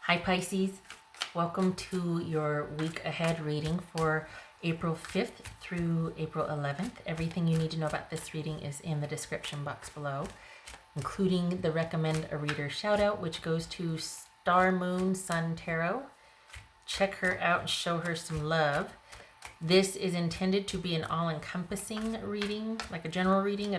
Hi Pisces, welcome to your week ahead reading for April 5th through April 11th. Everything you need to know about this reading is in the description box below, including the recommend a reader shout out, which goes to Star Moon Sun Tarot. Check her out and show her some love. This is intended to be an all-encompassing reading, like a general reading.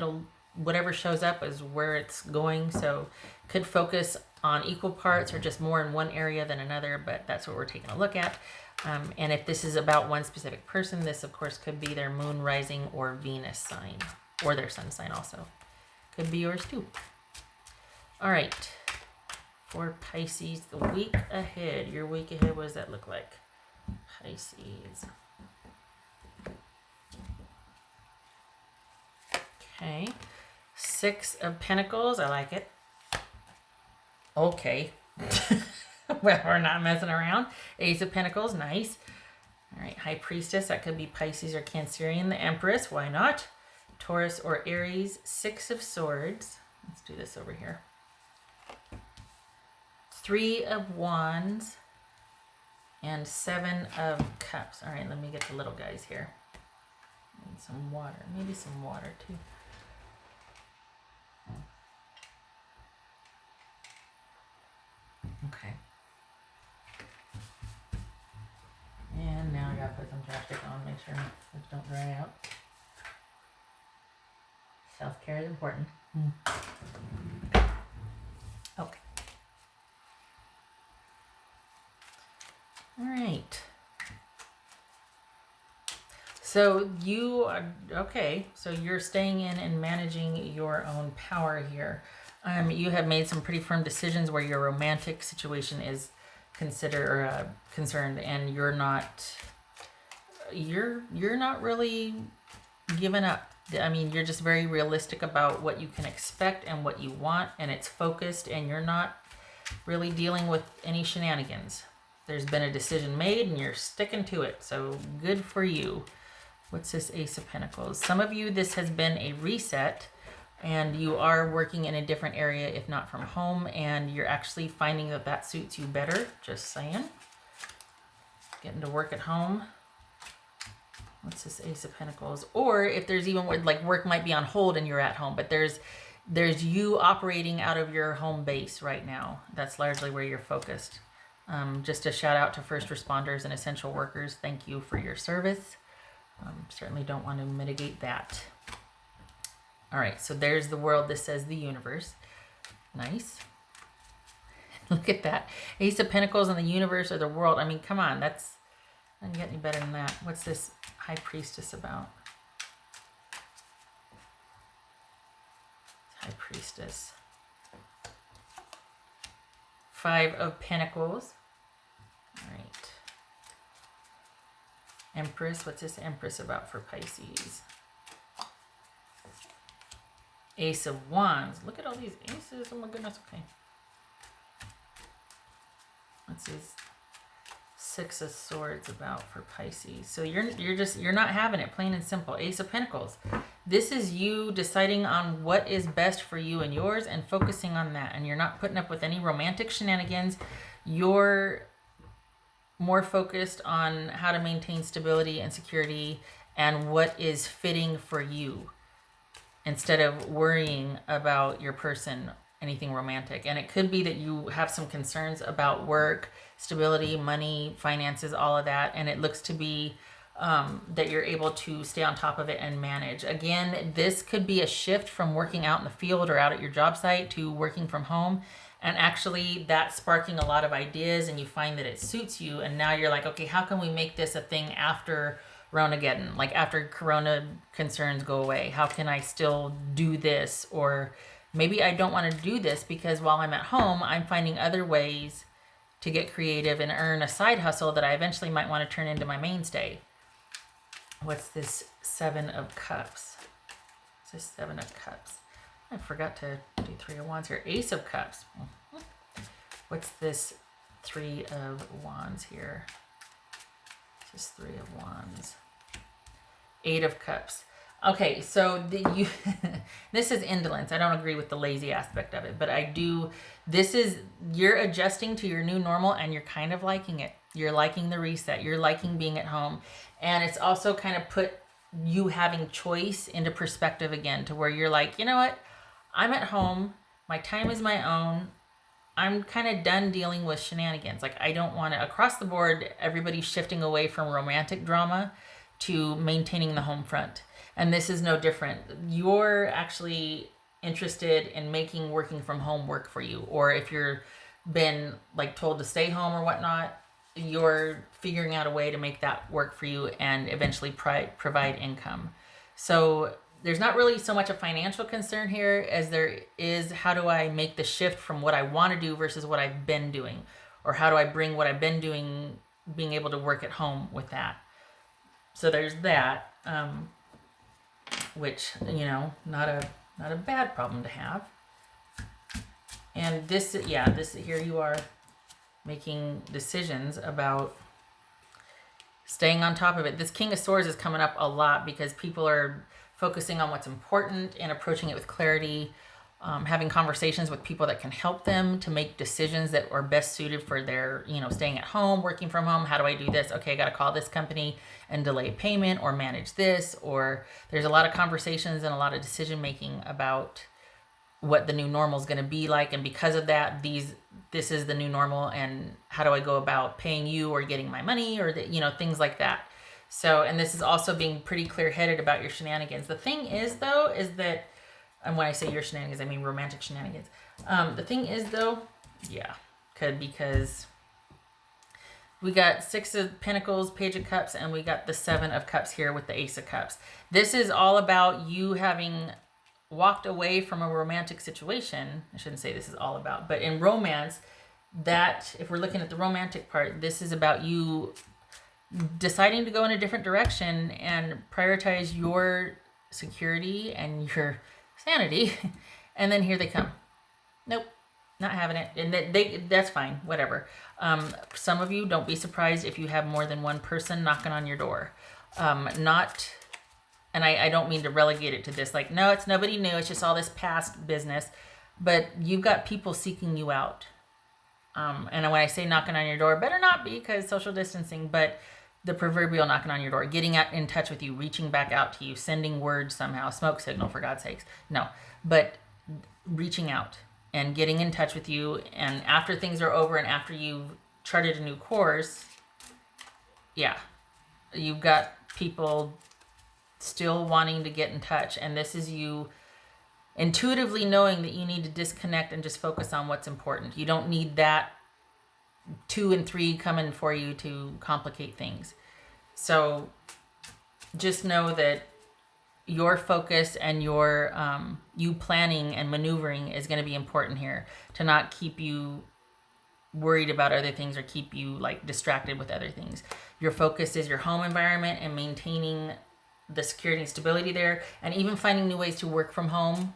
Whatever shows up is where it's going, so could focus on equal parts or just more in one area than another, but that's what we're taking a look at. And if this is about one specific person, this of course could be their moon, rising, or Venus sign, or their sun sign also. Could be yours too. All right, for Pisces, the week ahead. Your week ahead, what does that look like? Pisces. Okay, Six of Pentacles, I like it. Okay, well, we're not messing around. Ace of Pentacles, nice. All right, High Priestess, that could be Pisces or Cancerian. The Empress, why not? Taurus or Aries. Six of Swords, let's do this over here. Three of Wands and Seven of Cups. All right, let me get the little guys here. Need some water, maybe some water too. Okay. And now I gotta put some chapstick on, make sure things don't dry out. Self-care is important. Okay. All right. So you are, okay, so you're staying in and managing your own power here. You have made some pretty firm decisions where your romantic situation is concerned, and you're not really giving up. I mean, you're just very realistic about what you can expect and what you want, and it's focused, and you're not really dealing with any shenanigans. There's been a decision made and you're sticking to it, so good for you. What's this Ace of Pentacles? Some of you, this has been a reset, and you are working in a different area, if not from home, and you're actually finding that that suits you better. Just saying. Getting to work at home. What's this Ace of Pentacles? Or if there's even like work might be on hold and you're at home, but there's you operating out of your home base right now. That's largely where you're focused. Just a shout out to first responders and essential workers. Thank you for your service. Certainly don't want to mitigate that. All right, so there's the world. This says the universe. Nice. Look at that. Ace of Pentacles and the universe or the world. I mean, come on. Doesn't get any better than that. What's this High Priestess about? High Priestess. Five of Pentacles. All right. Empress. What's this Empress about for Pisces? Ace of Wands. Look at all these aces. Oh my goodness. Okay. What's this Six of Swords about for Pisces? So you're not having it, plain and simple. Ace of Pentacles. This is you deciding on what is best for you and yours and focusing on that. And you're not putting up with any romantic shenanigans. You're more focused on how to maintain stability and security and what is fitting for you, instead of worrying about your person, anything romantic. And it could be that you have some concerns about work, stability, money, finances, all of that. And it looks to be that you're able to stay on top of it and manage. Again, this could be a shift from working out in the field or out at your job site to working from home. And actually that's sparking a lot of ideas, and you find that it suits you. And now you're like, okay, how can we make this a thing after Ronageddon, like after Corona concerns go away? How can I still do this? Or maybe I don't want to do this because while I'm at home, I'm finding other ways to get creative and earn a side hustle that I eventually might want to turn into my mainstay. What's this Seven of Cups? What's this Seven of Cups? I forgot to do Three of Wands here. Ace of Cups. What's this Three of Wands here? Just Three of Wands. Eight of Cups. Okay, so this is indolence. I don't agree with the lazy aspect of it, but I do. This is, you're adjusting to your new normal and you're kind of liking it. You're liking the reset. You're liking being at home. And it's also kind of put you having choice into perspective again, to where you're like, you know what? I'm at home. My time is my own. I'm kind of done dealing with shenanigans. Like, I don't want to, across the board, everybody's shifting away from romantic drama to maintaining the home front. And this is no different. You're actually interested in making working from home work for you. Or if you're been like told to stay home or whatnot, you're figuring out a way to make that work for you and eventually provide income. So there's not really so much a financial concern here as there is, how do I make the shift from what I want to do versus what I've been doing? Or how do I bring what I've been doing, being able to work at home with that? So there's that, which, you know, not a bad problem to have. And this here you are making decisions about staying on top of it. This King of Swords is coming up a lot because people are focusing on what's important and approaching it with clarity, having conversations with people that can help them to make decisions that are best suited for their, you know, staying at home, working from home. How do I do this? Okay, I got to call this company and delay payment or manage this. Or there's a lot of conversations and a lot of decision making about what the new normal is going to be like, and because of that, this is the new normal, and how do I go about paying you or getting my money, or you know, things like that. So, and this is also being pretty clear-headed about your shenanigans. The thing is, though, is that, and when I say your shenanigans, I mean romantic shenanigans. The thing is, though, yeah, because we got Six of Pentacles, Page of Cups, and we got the Seven of Cups here with the Ace of Cups. This is all about you having walked away from a romantic situation. I shouldn't say this is all about, but in romance, that if we're looking at the romantic part, this is about you deciding to go in a different direction and prioritize your security and your sanity. And then here they come. Nope, not having it. And that's fine, whatever. Some of you, don't be surprised if you have more than one person knocking on your door. And I don't mean to relegate it to this, like, no, it's nobody new, it's just all this past business. But you've got people seeking you out. And when I say knocking on your door, better not be, because social distancing, but the proverbial knocking on your door, getting in touch with you, reaching back out to you, sending word somehow, smoke signal, for God's sakes. No, but reaching out and getting in touch with you. And after things are over and after you've charted a new course, yeah, you've got people still wanting to get in touch, and this is you intuitively knowing that you need to disconnect and just focus on what's important. You don't need that 2 and 3 coming for you to complicate things. So just know that your focus and your you planning and maneuvering is going to be important here, to not keep you worried about other things or keep you like distracted with other things. Your focus is your home environment and maintaining the security and stability there, and even finding new ways to work from home,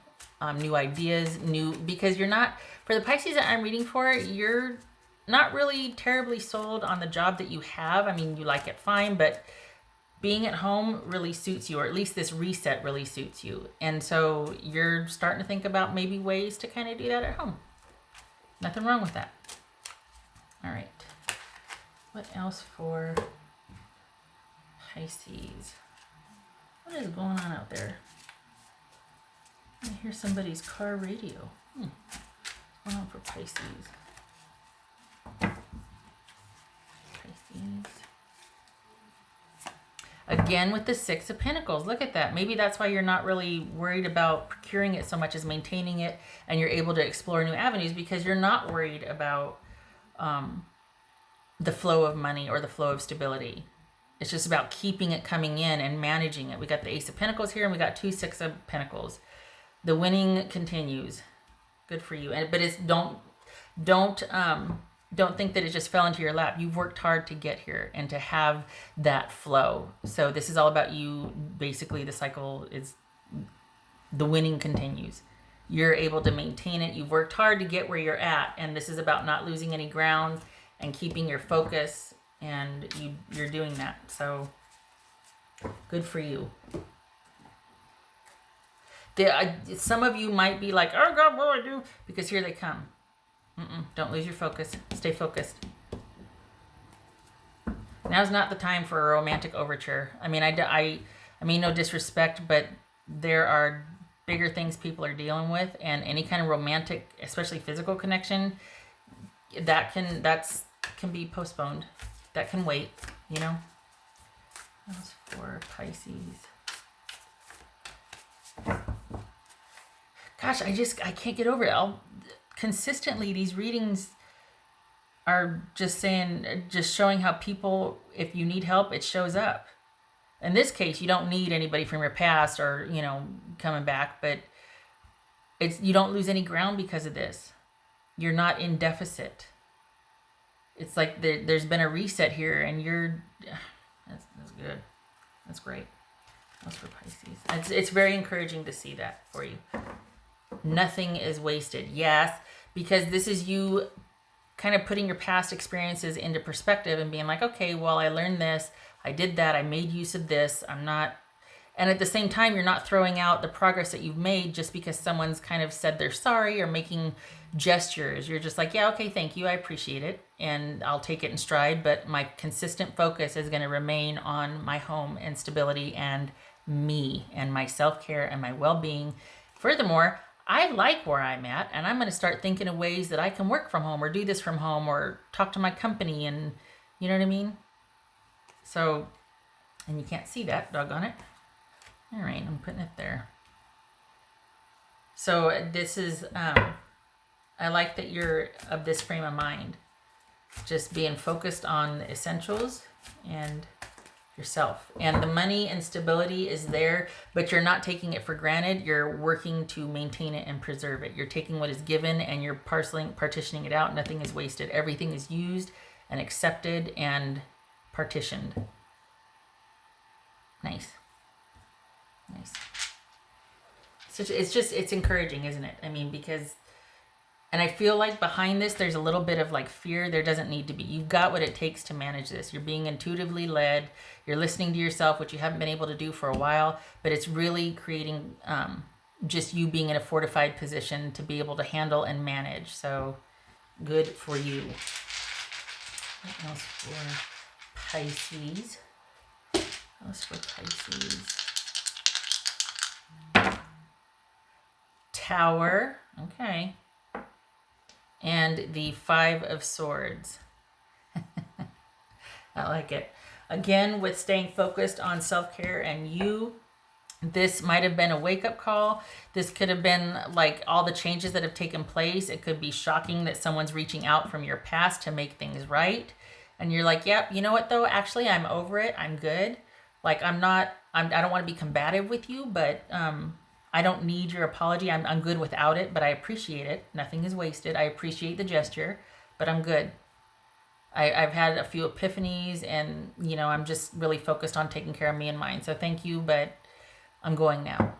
new ideas, because you're not, for the Pisces that I'm reading for, you're not really terribly sold on the job that you have. I mean, you like it fine, but being at home really suits you, or at least this reset really suits you. And so you're starting to think about maybe ways to kind of do that at home. Nothing wrong with that. All right. What else for Pisces? What is going on out there? I hear somebody's car radio. What's going on for Pisces? Again with the Six of Pentacles. Look at that. Maybe that's why you're not really worried about procuring it so much as maintaining it, and you're able to explore new avenues because you're not worried about the flow of money or the flow of stability. It's just about keeping it coming in and managing it. We got the Ace of Pentacles here, and we got 2 Six of Pentacles. The winning continues. Good for you. But it's don't think that it just fell into your lap. You've worked hard to get here and to have that flow. So this is all about you. Basically, the cycle is, the winning continues. You're able to maintain it. You've worked hard to get where you're at, and this is about not losing any ground and keeping your focus. And you're doing that. So good for you. Some of you might be like, oh God, what do I do? Because here they come. Don't lose your focus. Stay focused. Now's not the time for a romantic overture. I mean, no disrespect, but there are bigger things people are dealing with, and any kind of romantic, especially physical connection, that can be postponed. That can wait, you know? That was for Pisces. Gosh, I can't get over it. Consistently, these readings are just showing how people, if you need help, it shows up. In this case, you don't need anybody from your past or, you know, coming back, but you don't lose any ground because of this. You're not in deficit. It's like there's been a reset here, and that's good. That's great. That's for Pisces. It's very encouraging to see that for you. Nothing is wasted. Yes, because this is you kind of putting your past experiences into perspective and being like, okay, well, I learned this. I did that. I made use of this. And at the same time, you're not throwing out the progress that you've made just because someone's kind of said they're sorry or making gestures. You're just like, yeah, okay, thank you. I appreciate it. And I'll take it in stride. But my consistent focus is going to remain on my home and stability and me and my self-care and my well-being. Furthermore, I like where I'm at, and I'm going to start thinking of ways that I can work from home or do this from home or talk to my company, and you know what I mean? So, and you can't see that, doggone it. All right, I'm putting it there. So this is, I like that you're of this frame of mind, just being focused on the essentials and yourself. And the money and stability is there, but you're not taking it for granted. You're working to maintain it and preserve it. You're taking what is given and you're partitioning it out. Nothing is wasted. Everything is used and accepted and partitioned. Nice. It's encouraging, isn't it? I mean, because, and I feel like behind this, there's a little bit of like fear. There doesn't need to be. You've got what it takes to manage this. You're being intuitively led. You're listening to yourself, which you haven't been able to do for a while, but it's really creating just you being in a fortified position to be able to handle and manage. So good for you. What else for Pisces? What else for Pisces? Tower. Okay. And the 5 of Swords. I like it. Again, with staying focused on self-care and you, this might have been a wake-up call. This could have been like all the changes that have taken place. It could be shocking that someone's reaching out from your past to make things right. And you're like, yep, you know what though? Actually, I'm over it. I'm good. Like I don't want to be combative with you, but I don't need your apology. I'm good without it, but I appreciate it. Nothing is wasted. I appreciate the gesture, but I'm good. I've had a few epiphanies, and you know, I'm just really focused on taking care of me and mine. So thank you, but I'm going now.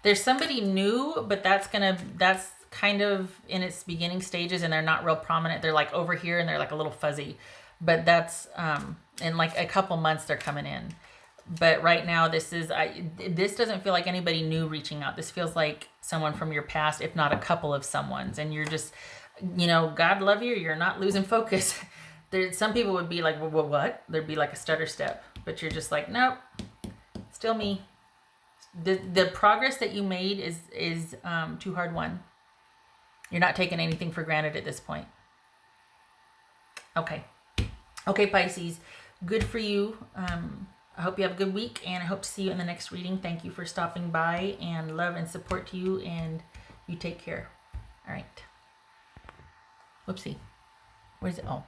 There's somebody new, but that's kind of in its beginning stages, and they're not real prominent. They're like over here and they're like a little fuzzy, but that's in like a couple months they're coming in. But right now this doesn't feel like anybody new reaching out. This feels like someone from your past, if not a couple of someone's, and you're just, you know, God love you, you're not losing focus. Some people would be like, well, what? There'd be like a stutter step, but you're just like, nope, still me. The progress that you made is too hard won. You're not taking anything for granted at this point. Okay, Pisces, good for you. I hope you have a good week, and I hope to see you in the next reading. Thank you for stopping by, and love and support to you, and you take care. All right. Whoopsie. Where's it? Oh.